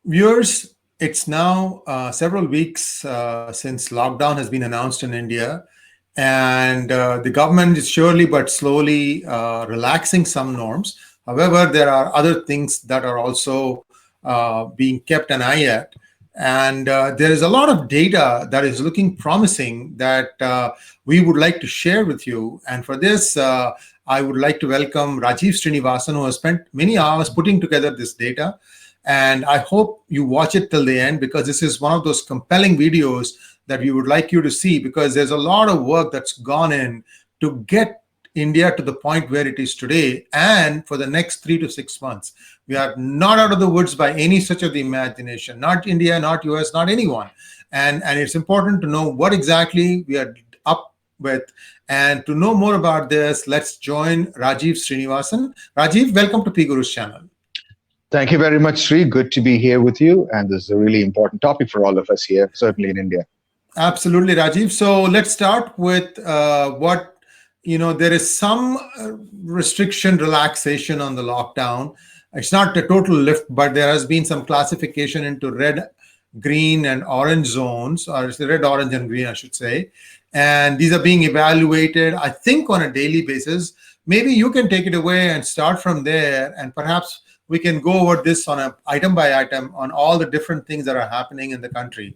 Viewers, it's now several weeks since lockdown has been announced in India, and the government is surely but slowly relaxing some norms. However, there are other things that are also being kept an eye at. And there is a lot of data that is looking promising that we would like to share with you. And for this, I would like to welcome Rajeev Srinivasan, who has spent many hours putting together this data. And I hope you watch it till the end because this is one of those compelling videos that we would like you to see because there's a lot of work that's gone in to get India to the point where it is today and for the next 3 to 6 months. We are not out of the woods by any stretch of the imagination, not India, not US, not anyone. And it's important to know what exactly we are up with. And to know more about this, let's join Rajeev Srinivasan. Rajeev, welcome to PGurus channel. Thank you very much, Sri. Good to be here with you. And this is a really important topic for all of us here, certainly in India. Absolutely, Rajeev. So let's start with there is some restriction relaxation on the lockdown. It's not a total lift, but there has been some classification into red, green, and orange zones, or it's red, orange, and green, I should say. And these are being evaluated, I think, on a daily basis. Maybe you can take it away and start from there, and perhaps we can go over this on a item by item on all the different things that are happening in the country.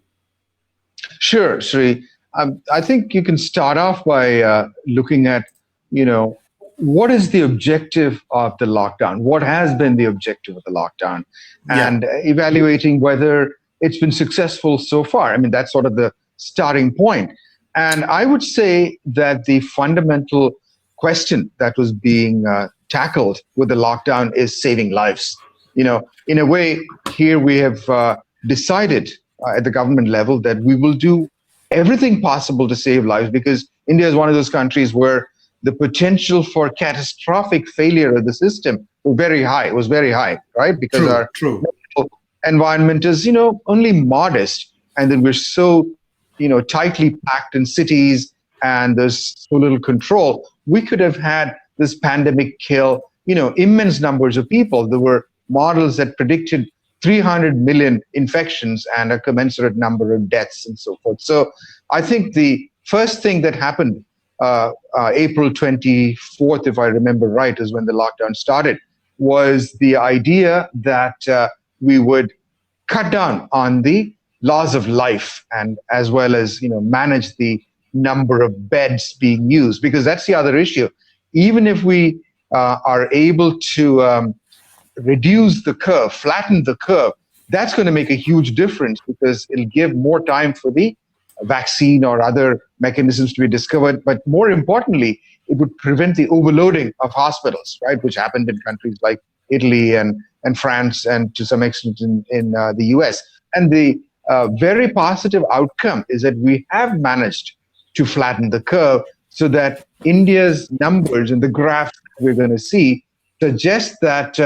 Sure, Sri. I think you can start off by looking at, what is the objective of the lockdown? What has been the objective of the lockdown? And evaluating whether it's been successful so far. I mean, that's sort of the starting point. And I would say that the fundamental question that was being tackled with the lockdown is saving lives. In a way, here we have decided at the government level that we will do everything possible to save lives because India is one of those countries where the potential for catastrophic failure of the system was very high, right? Because our environment is, only modest. And then we're so, tightly packed in cities and there's so little control. We could have had this pandemic kill, immense numbers of people. There were models that predicted 300 million infections and a commensurate number of deaths and so forth. So I think the first thing that happened, April 24th, if I remember right, is when the lockdown started, was the idea that we would cut down on the loss of life and as well as, manage the number of beds being used, because that's the other issue. Even if we are able to reduce the curve, flatten the curve, that's going to make a huge difference because it'll give more time for the vaccine or other mechanisms to be discovered. But more importantly, it would prevent the overloading of hospitals, right, which happened in countries like Italy and France and to some extent in the US. And the very positive outcome is that we have managed to flatten the curve so that India's numbers and the graph we're going to see suggest that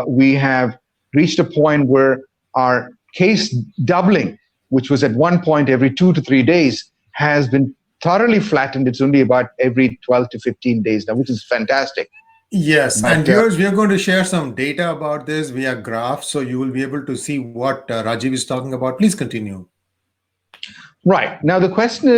we have reached a point where our case doubling, which was at one point every 2 to 3 days, has been thoroughly flattened. It's only about every 12 to 15 days now, which is fantastic. Yes, but, and viewers, we are going to share some data about this via graphs, so you will be able to see what Rajeev is talking about. Please continue. Right. Now, the question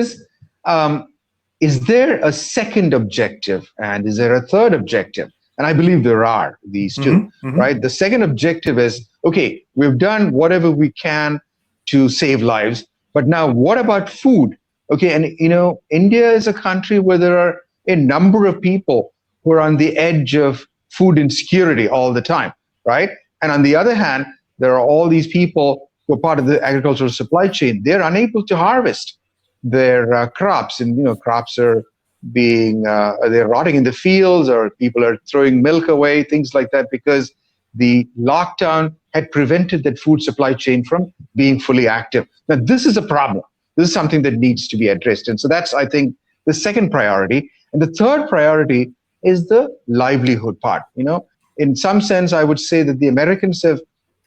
is there a second objective and is there a third objective? And I believe there are these two, right? The second objective is, okay, we've done whatever we can to save lives, but now what about food? Okay, and India is a country where there are a number of people who are on the edge of food insecurity all the time, right? And on the other hand, there are all these people who are part of the agricultural supply chain. They're unable to harvest their crops, and crops are they're rotting in the fields, or people are throwing milk away, things like that, because the lockdown had prevented that food supply chain from being fully active. Now, this is a problem. This is something that needs to be addressed. And so that's, I think, the second priority. And the third priority is the livelihood part. In some sense, I would say that the Americans have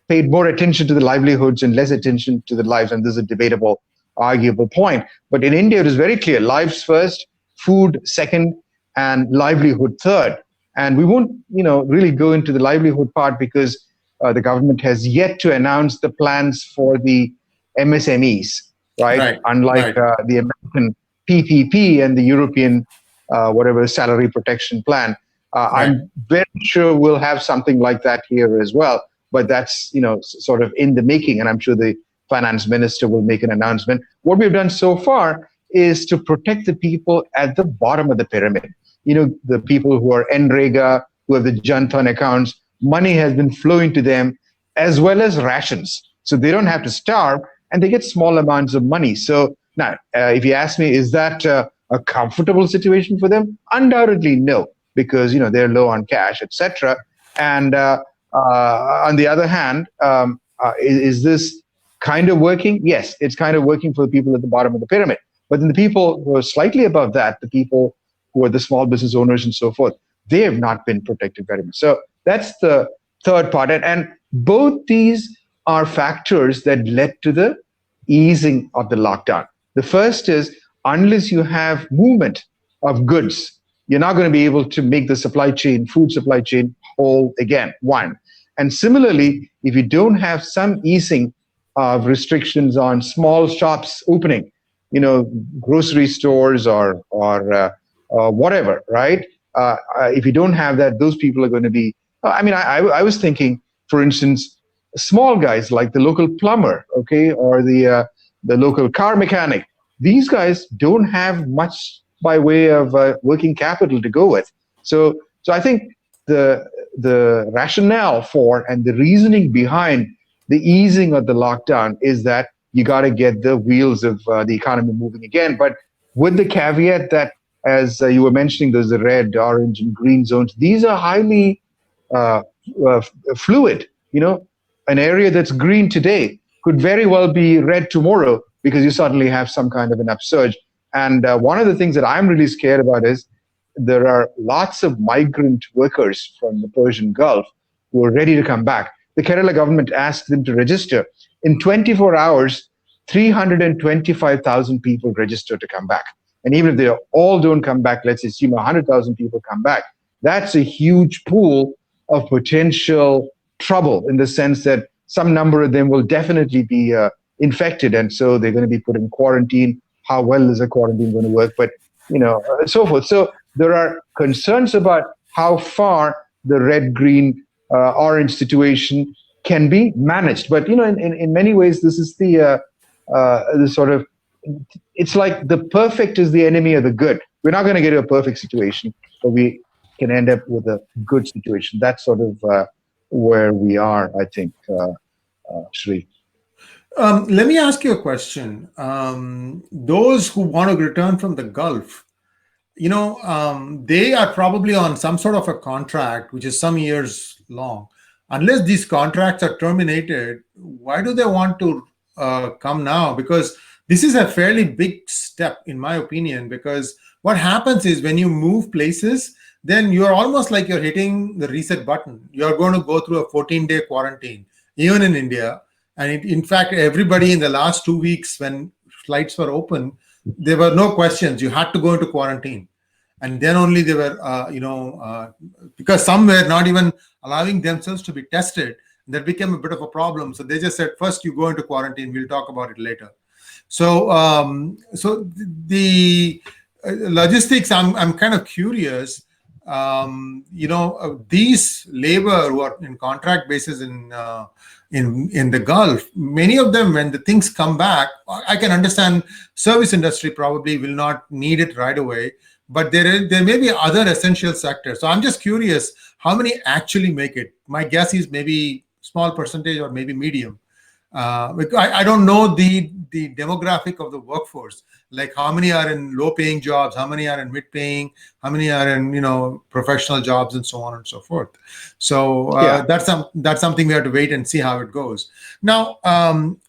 paid more attention to the livelihoods and less attention to the lives. And this is a debatable, arguable point. But in India, it is very clear: lives first, food second, and livelihood third. And we won't, really go into the livelihood part because the government has yet to announce the plans for the MSMEs, right? Right, Unlike right, the American PPP and the European whatever salary protection plan. right. I'm very sure we'll have something like that here as well. But that's sort of in the making, and I'm sure the finance minister will make an announcement. What we've done so far is to protect the people at the bottom of the pyramid. The people who are NREGA, who have the Jantan accounts, money has been flowing to them, as well as rations. So they don't have to starve, and they get small amounts of money. So now, if you ask me, is that a comfortable situation for them? Undoubtedly no, because they're low on cash, etc. And on the other hand, is this kind of working? Yes, it's kind of working for the people at the bottom of the pyramid. But then the people who are slightly above that, the people who are the small business owners and so forth, they have not been protected very much. So that's the third part. And both these are factors that led to the easing of the lockdown. The first is, unless you have movement of goods, you're not going to be able to make the supply chain, food supply chain, whole again, one. And similarly, if you don't have some easing of restrictions on small shops opening, grocery stores or whatever, right? If you don't have that, those people are going to be. I was thinking, for instance, small guys like the local plumber, okay, or the local car mechanic. These guys don't have much by way of working capital to go with. So I think the rationale for and the reasoning behind the easing of the lockdown is that you got to get the wheels of the economy moving again. But with the caveat that, as you were mentioning, there's the red, orange, and green zones. These are highly fluid. An area that's green today could very well be red tomorrow because you suddenly have some kind of an upsurge. And one of the things that I'm really scared about is there are lots of migrant workers from the Persian Gulf who are ready to come back. The Kerala government asked them to register. In 24 hours, 325,000 people registered to come back. And even if they all don't come back, let's assume 100,000 people come back, that's a huge pool of potential trouble, in the sense that some number of them will definitely be infected. And so they're going to be put in quarantine. How well is a quarantine going to work? But, so forth. So there are concerns about how far the red, green, orange situation can be managed. But, in many ways, this is the sort of, it's like the perfect is the enemy of the good. We're not going to get to a perfect situation, but we can end up with a good situation. That's sort of where we are, I think, Sri. Let me ask you a question. Those who want to return from the Gulf, they are probably on some sort of a contract, which is some years long. Unless these contracts are terminated, why do they want to come now? Because this is a fairly big step, in my opinion, because what happens is when you move places, then you're almost like you're hitting the reset button. You're going to go through a 14-day quarantine, even in India. And in fact, everybody in the last 2 weeks when flights were open, there were no questions. You had to go into quarantine. And then only they were, because some were not even allowing themselves to be tested. That became a bit of a problem. So they just said, first you go into quarantine, we'll talk about it later. So the logistics, I'm kind of curious. These labor who are in contract basis in the Gulf, many of them, when the things come back, I can understand service industry probably will not need it right away, but there may be other essential sectors. So I'm just curious, how many actually make it? My guess is maybe small percentage or maybe medium. I don't know the demographic of the workforce, like how many are in low-paying jobs, how many are in mid-paying, how many are in professional jobs, and so on and so forth. So that's something we have to wait and see how it goes. Now,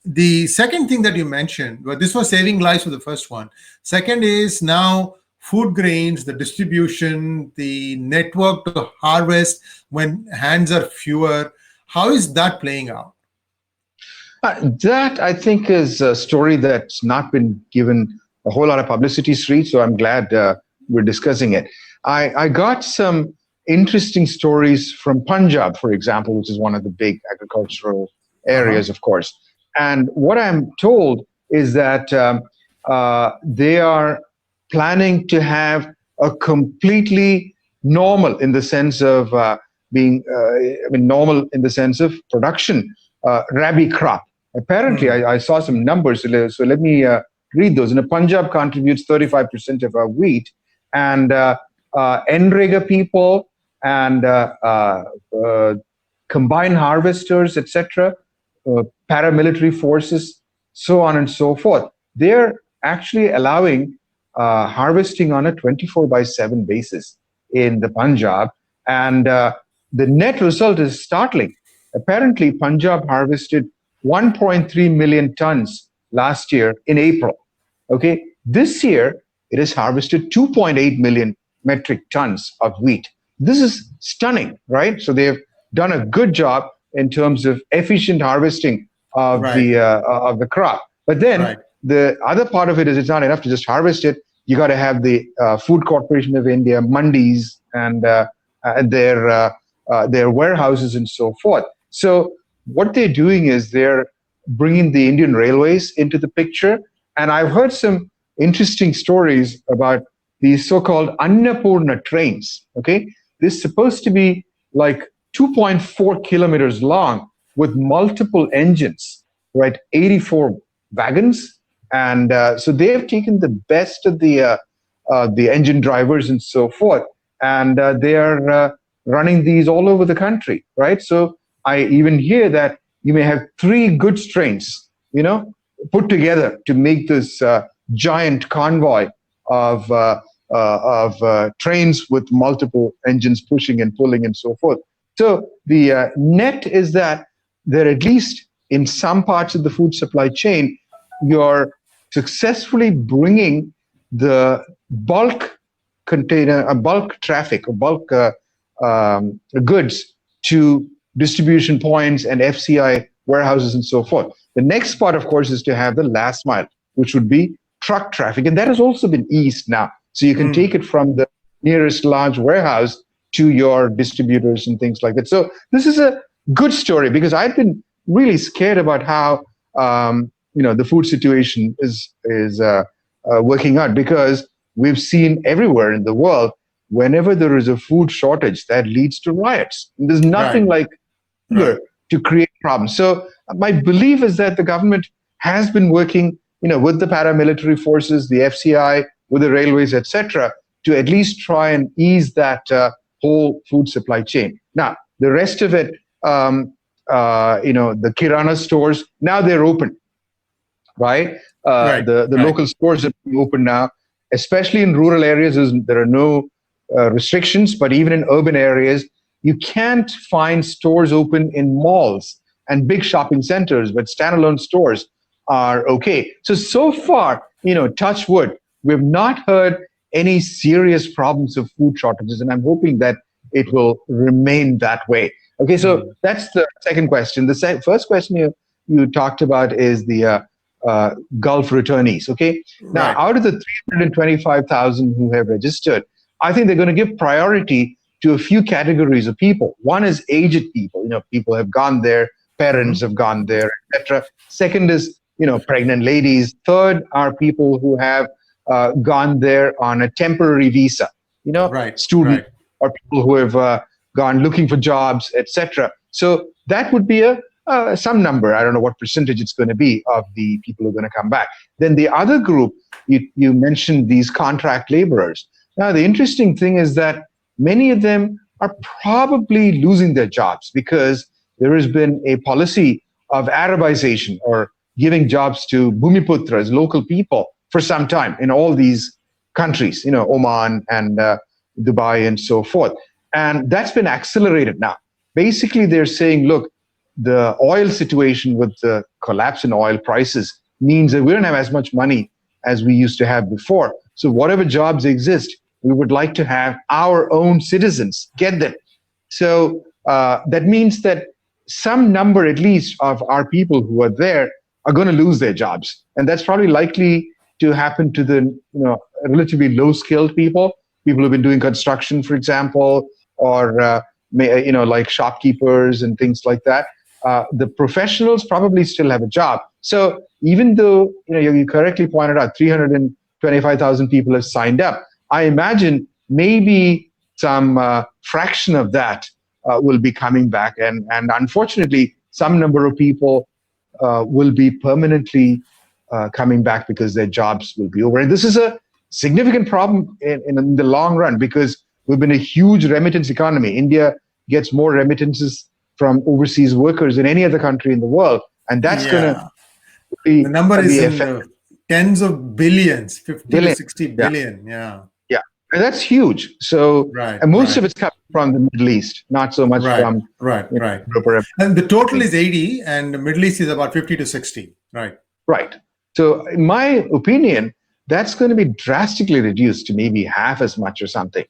the second thing that you mentioned, well, this was saving lives for the first one. Second is now food grains, the distribution, the network to harvest when hands are fewer. How is that playing out? That, I think, is a story that's not been given a whole lot of publicity, Sri, so I'm glad we're discussing it. I got some interesting stories from Punjab, for example, which is one of the big agricultural areas, of course. And what I'm told is that they are planning to have a completely normal, in the sense of normal in the sense of production, rabi crop. Apparently, I saw some numbers, so let me read those. And Punjab contributes 35% of our wheat, and NREGA people and combined harvesters, etc., paramilitary forces, so on and so forth. They're actually allowing harvesting on a 24/7 basis in the Punjab, and the net result is startling. Apparently, Punjab harvested 1.3 million tons last year in April. Okay, this year it has harvested 2.8 million metric tons of wheat. This is stunning, right? So they've done a good job in terms of efficient harvesting of the crop. But then the other part of it is, it's not enough to just harvest it. You got to have the Food Corporation of India, mandis, and their warehouses and so forth. So what they're doing is they're bringing the Indian Railways into the picture. And I've heard some interesting stories about these so-called Annapurna trains. Okay, this is supposed to be like 2.4 kilometers long with multiple engines, right? 84 wagons, and so they have taken the best of the engine drivers and so forth, and they are running these all over the country, right? So I even hear that you may have 3 goods trains, put together to make this giant convoy of trains with multiple engines pushing and pulling and so forth. So the net is that they're, at least in some parts of the food supply chain, you're successfully bringing the bulk traffic or bulk goods to distribution points and FCI warehouses and so forth. The next part, of course, is to have the last mile, which would be truck traffic. And that has also been eased now. So you can take it from the nearest large warehouse to your distributors and things like that. So this is a good story, because I've been really scared about how the food situation is working out, because we've seen everywhere in the world, whenever there is a food shortage, that leads to riots. And there's nothing like hunger to create problems. So my belief is that the government has been working, with the paramilitary forces, the FCI, with the railways, etc., to at least try and ease that whole food supply chain. Now, the rest of it, the Kirana stores, now they're open, right? The local stores are open now, especially in rural areas. There are no restrictions, but even in urban areas, you can't find stores open in malls and big shopping centers, but standalone stores are okay. So far, touch wood, we've not heard any serious problems of food shortages, and I'm hoping that it will remain that way. Okay, so that's the second question. The first question you talked about is the Gulf returnees. Okay, now out of the 325,000 who have registered, I think they're going to give priority to a few categories of people. One is aged people. People have gone there, parents have gone there, etc. Second is pregnant ladies. Third are people who have gone there on a temporary visa. Student or people who have gone looking for jobs, etc. So that would be some number. I don't know what percentage it's going to be of the people who are going to come back. Then the other group, you mentioned these contract laborers. Now, the interesting thing is that many of them are probably losing their jobs because there has been a policy of Arabization, or giving jobs to Bhumiputras, local people, for some time in all these countries, Oman and Dubai and so forth. And that's been accelerated now. Basically, they're saying, look, the oil situation with the collapse in oil prices means that we don't have as much money as we used to have before. So whatever jobs exist, we would like to have our own citizens get them. So that means that some number, at least, of our people who are there are going to lose their jobs. And that's probably likely to happen to the relatively low-skilled people who've been doing construction, for example, or like shopkeepers and things like that. The professionals probably still have a job. So even though you correctly pointed out 325,000 people have signed up, I imagine maybe some fraction of that will be coming back, and unfortunately, some number of people will be permanently coming back because their jobs will be over. And this is a significant problem in the long run, because we've been a huge remittance economy. India gets more remittances from overseas workers than any other country in the world, and that's going to be the number is in affected. the tens of billions, 50 Billion. to 60 billion. Yeah. And that's huge. So, and most of it's coming from the Middle East, not so much from right. Europe. And the total is 80, and the Middle East is about 50 to 60. Right. So, in my opinion, that's going to be drastically reduced to maybe half as much or something.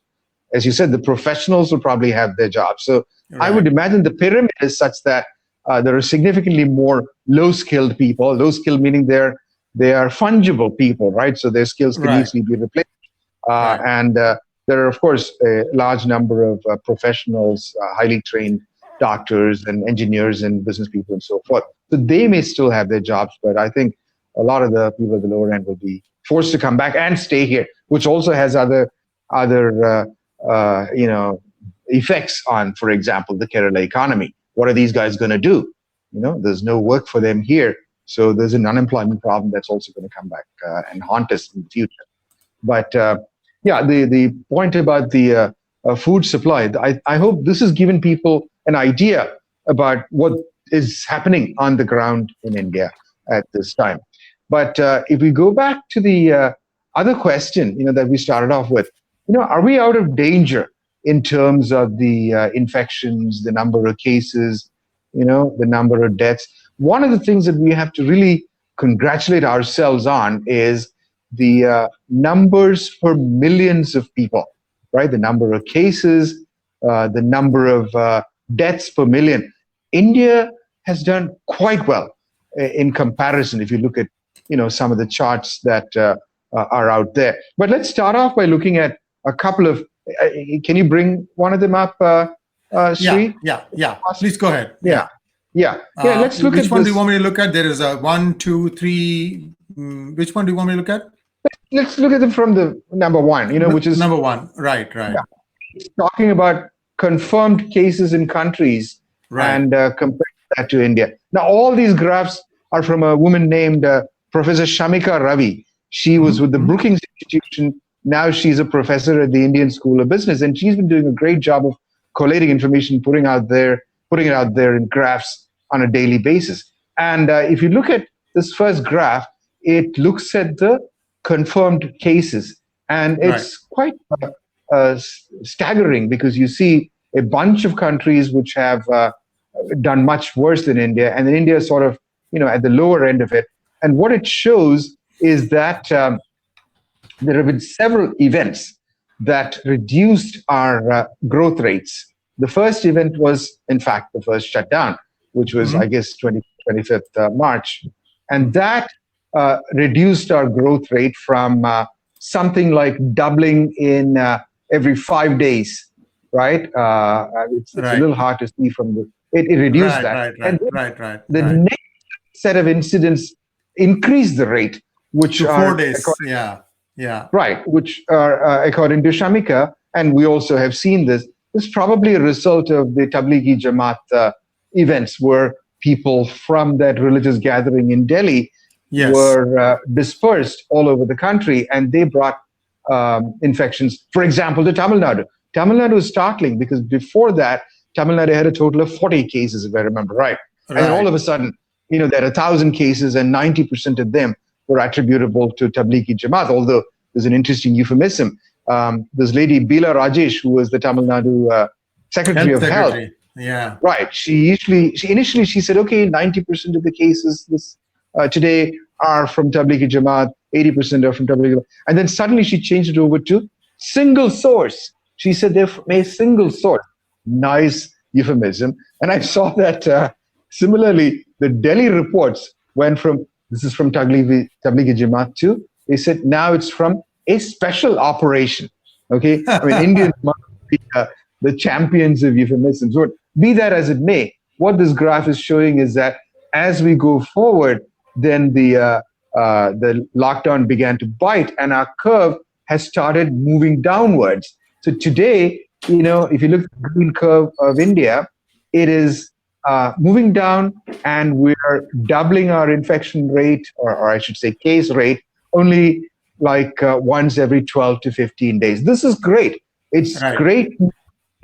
As you said, the professionals will probably have their jobs. So, I would imagine the pyramid is such that there are significantly more low-skilled people. Low-skilled meaning they are fungible people, right? So their skills can easily be replaced. And there are, of course, a large number of professionals, highly trained doctors and engineers and business people and so forth. So they may still have their jobs, but I think a lot of the people at the lower end will be forced to come back and stay here, which also has other effects on, for example, the Kerala economy. What are these guys going to do? There's no work for them here. So there's an unemployment problem that's also going to come back and haunt us in the future. But the point about the food supply, I hope this has given people an idea about what is happening on the ground in India at this time. But if we go back to the other question, that we started off with, are we out of danger in terms of the infections, the number of cases, the number of deaths? One of the things that we have to really congratulate ourselves on is the numbers per millions of people, right? The number of cases, the number of deaths per million. India has done quite well in comparison if you look at, some of the charts that are out there. But let's start off by looking at a couple of, can you bring one of them up, Sri? Yeah. Please go ahead. Yeah. Let's look at which one do you want me to look at? There is a 1, 2, 3. Which one do you want me to look at? Let's look at them from the number one, which is number one. Right. Yeah. It's talking about confirmed cases in countries and compare that to India. Now, all these graphs are from a woman named Professor Shamika Ravi. She was with the Brookings Institution. Now she's a professor at the Indian School of Business, and she's been doing a great job of collating information, putting it out there in graphs on a daily basis. And if you look at this first graph, it looks at the confirmed cases, and it's quite staggering, because you see a bunch of countries which have done much worse than India, and then India is sort of at the lower end of it. And what it shows is that there have been several events that reduced our growth rates. The first event was, in fact, the first shutdown, which was, I guess, 25th March. And that reduced our growth rate from something like doubling in every 5 days, right? It's a little hard to see from the, it reduced that. The next set of incidents increased the rate, which to are 4 days. Right, which are, according to Shamika, and we also have seen this, is probably a result of the Tablighi Jamaat events, where people from that religious gathering in Delhi were dispersed all over the country, and they brought infections, for example, to Tamil Nadu. Tamil Nadu is startling, because before that, Tamil Nadu had a total of 40 cases, if I remember right. And then all of a sudden, there are 1,000 cases, and 90% of them were attributable to Tablighi Jamaat, although there's an interesting euphemism. This lady, Bila Rajesh, who was the Tamil Nadu Secretary of Health. Right. She initially said, okay, 90% of the cases today are from Tablighi Jamaat, 80% are from Tablighi Jamaat. And then suddenly she changed it over to single source. She said they're from a single source. Nice euphemism. And I saw that similarly, the Delhi reports went from, this is from Tablighi Jamaat too. They said now it's from a special operation. Okay, I mean, Indians must be the champions of euphemisms. But be that as it may, what this graph is showing is that as we go forward, then the lockdown began to bite, and our curve has started moving downwards. So today, if you look at the green curve of India, it is moving down, and we're doubling our infection rate, or I should say case rate, only like once every 12 to 15 days. This is great. It's great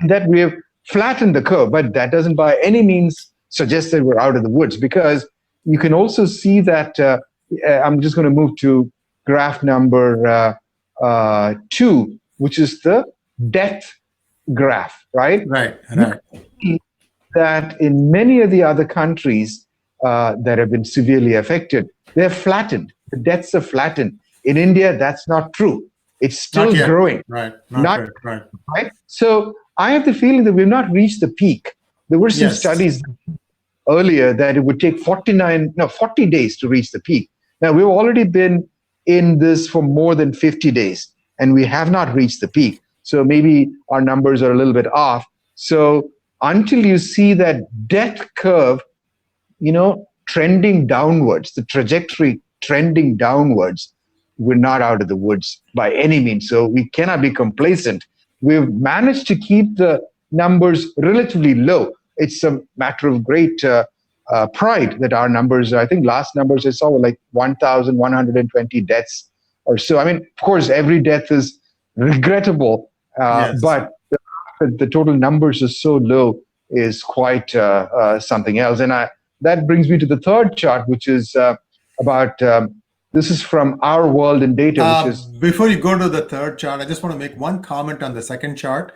that we have flattened the curve, but that doesn't by any means suggest that we're out of the woods, because you can also see that, I'm just going to move to graph number 2, which is the death graph, right? Right. That in many of the other countries that have been severely affected, they're flattened. The deaths are flattened. In India, that's not true. It's still growing. Right. Right. So I have the feeling that we've not reached the peak. There were some studies earlier that it would take 40 days to reach the peak. Now, we've already been in this for more than 50 days, and we have not reached the peak. So maybe our numbers are a little bit off. So until you see that death curve, trending downwards, the trajectory trending downwards, we're not out of the woods by any means. So we cannot be complacent. We've managed to keep the numbers relatively low. It's a matter of great pride that our numbers, I think last numbers I saw were like 1,120 deaths or so. I mean, of course, every death is regrettable, but the total numbers are so low is quite something else. And that brings me to the third chart, which is about, this is from Our World in Data, which is... Before you go to the third chart, I just want to make one comment on the second chart.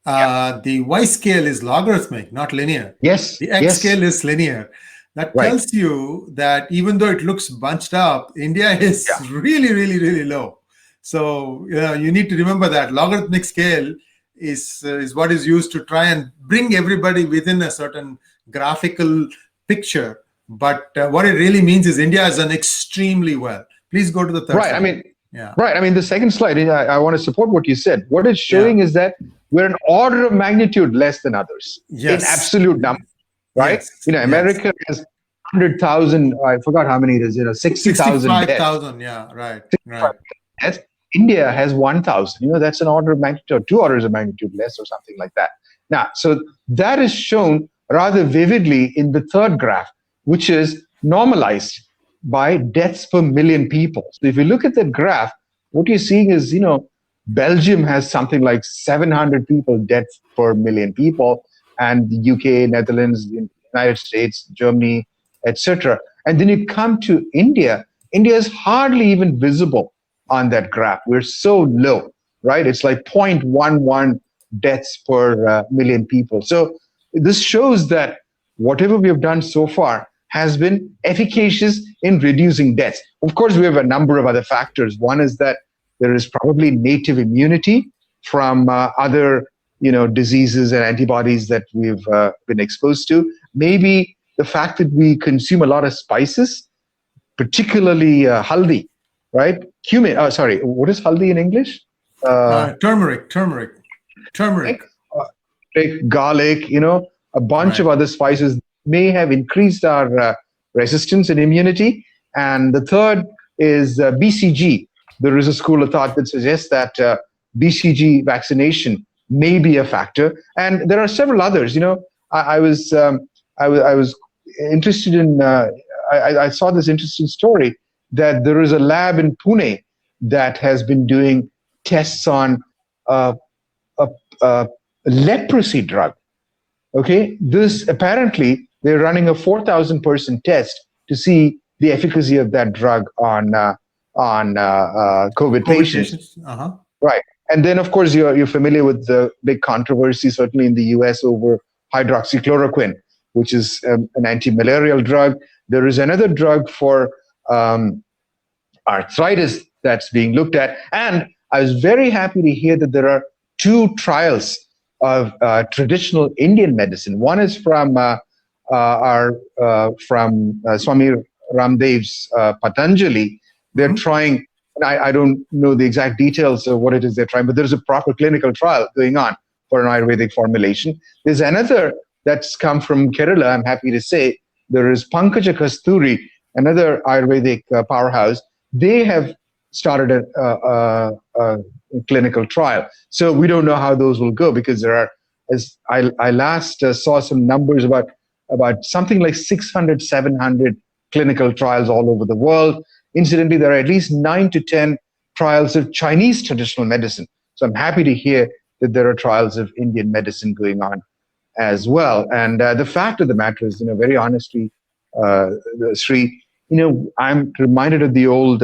The Y scale is logarithmic, not linear. Yes. The X scale is linear. That tells you that even though it looks bunched up, India is really, really, really low. So you need to remember that logarithmic scale is what is used to try and bring everybody within a certain graphical picture. But what it really means is India has done extremely well. Please go to the third slide. I mean, the second slide, I want to support what you said. What it's showing is that we're an order of magnitude less than others in absolute number, right? America has 100,000, I forgot how many it is, 60,000 65,000, right. Deaths. India has 1,000, that's an order of magnitude, 2 orders of magnitude less or something like that. Now, so that is shown rather vividly in the third graph, which is normalized by deaths per million people. So if you look at that graph, what you're seeing is, Belgium has something like 700 people deaths per million people, and the UK, Netherlands, the United States, Germany, etc. And then you come to India. India is hardly even visible on that graph. We're so low, right? It's like 0.11 deaths per million people. So this shows that whatever we have done so far has been efficacious in reducing deaths. Of course, we have a number of other factors. One is that there is probably native immunity from other, diseases and antibodies that we've been exposed to. Maybe the fact that we consume a lot of spices, particularly haldi, right? Cumin. What is haldi in English? Turmeric. Garlic. A bunch of other spices may have increased our resistance and immunity. And the third is BCG. There is a school of thought that suggests that BCG vaccination may be a factor, and there are several others. I was interested in. I saw this interesting story that there is a lab in Pune that has been doing tests on a leprosy drug. Okay, this apparently they're running a 4,000 person test to see the efficacy of that drug on COVID patients. Right. And then, of course, you're familiar with the big controversy, certainly in the US, over hydroxychloroquine, which is an anti-malarial drug. There is another drug for arthritis that's being looked at. And I was very happy to hear that there are 2 trials of traditional Indian medicine. One is from Swami Ramdev's Patanjali. They're trying, and I don't know the exact details of what it is they're trying, but there's a proper clinical trial going on for an Ayurvedic formulation. There's another that's come from Kerala, I'm happy to say. There is Pankaja Kasturi, another Ayurvedic powerhouse. They have started a clinical trial. So we don't know how those will go, because there are, as I last saw some numbers about something like 600, 700 clinical trials all over the world. Incidentally, there are at least 9 to 10 trials of Chinese traditional medicine. So I'm happy to hear that there are trials of Indian medicine going on as well. And the fact of the matter is, very honestly, Sri, I'm reminded of the old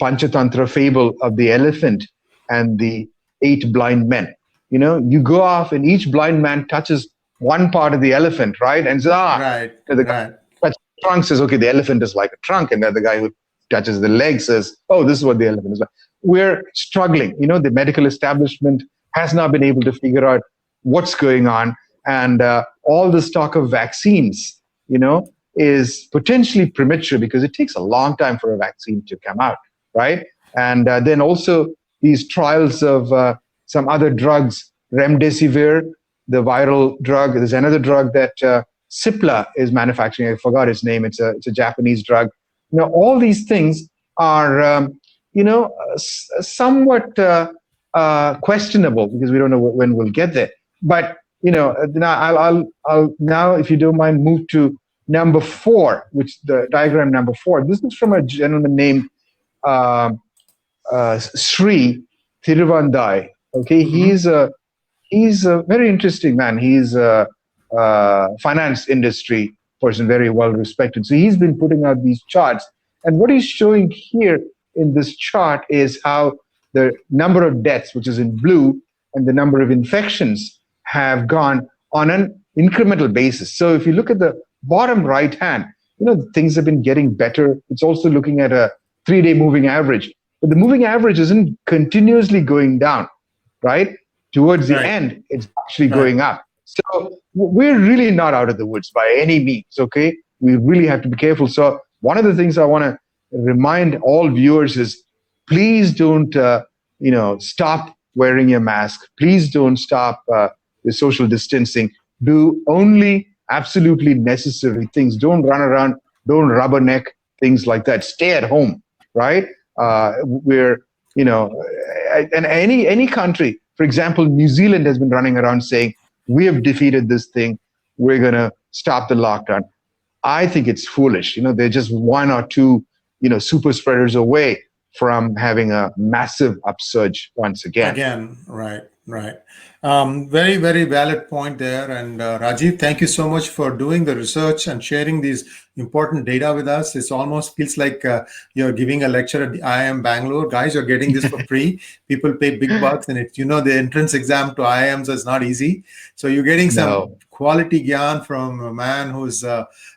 Panchatantra fable of the elephant and the 8 blind men. You go off and each blind man touches one part of the elephant, right? And says, the guy touches the trunk, says, okay, the elephant is like a trunk. And then the guy who touches the leg says, oh, this is what the elephant is like. We're struggling. The medical establishment has not been able to figure out what's going on. And all this talk of vaccines, is potentially premature, because it takes a long time for a vaccine to come out, right? And then also these trials of some other drugs, remdesivir, the viral drug. There's another drug that Cipla is manufacturing. I forgot its name. It's a Japanese drug. All these things are, somewhat questionable, because we don't know when we'll get there. But now I'll now, if you don't mind, move to number 4, which the diagram number 4. This is from a gentleman named Sri Thiruvandai. Okay, Mm-hmm. he's a very interesting man. He's a finance industry person, very well respected. So he's been putting out these charts, and what he's showing here in this chart is how the number of deaths, which is in blue, and the number of infections have gone on an incremental basis. So if you look at the bottom right hand, things have been getting better. It's also looking at a 3-day moving average, but the moving average isn't continuously going down, right? Towards the end, it's actually going up. So we're really not out of the woods by any means, okay? We really have to be careful. So one of the things I want to remind all viewers is, please don't, stop wearing your mask. Please don't stop the social distancing. Do only absolutely necessary things. Don't run around, don't rubberneck, things like that. Stay at home, right? And any country, for example, New Zealand has been running around saying, we have defeated this thing, we're going to stop the lockdown. I think it's foolish. They're just 1 or 2, super spreaders away from having a massive upsurge once again. Right. Very, very valid point there. And Rajeev, thank you so much for doing the research and sharing these important data with us. It almost feels like you're giving a lecture at the IIM Bangalore. Guys, you're getting this for free. People pay big bucks, and the entrance exam to IIMs is not easy. So you're getting some quality gyan from a man who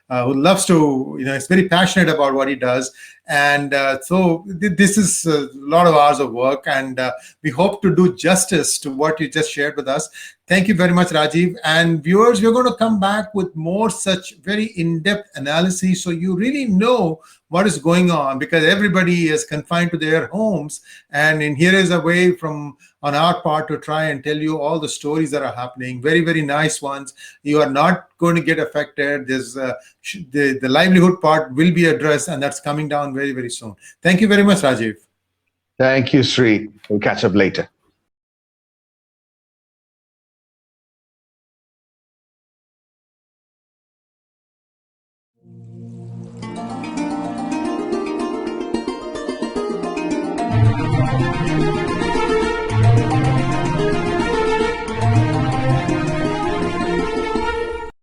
loves to, is very passionate about what he does. And so this is a lot of hours of work, and we hope to do justice to what you just shared with us. Thank you very much, Rajeev. And viewers, we're going to come back with more such very in-depth analysis, so you really know what is going on, because everybody is confined to their homes. And here is a way on our part to try and tell you all the stories that are happening. Very, very nice ones. You are not going to get affected. There's the livelihood part will be addressed, and that's coming down very, very soon. Thank you very much, Rajeev. Thank you, Sri. We'll catch up later.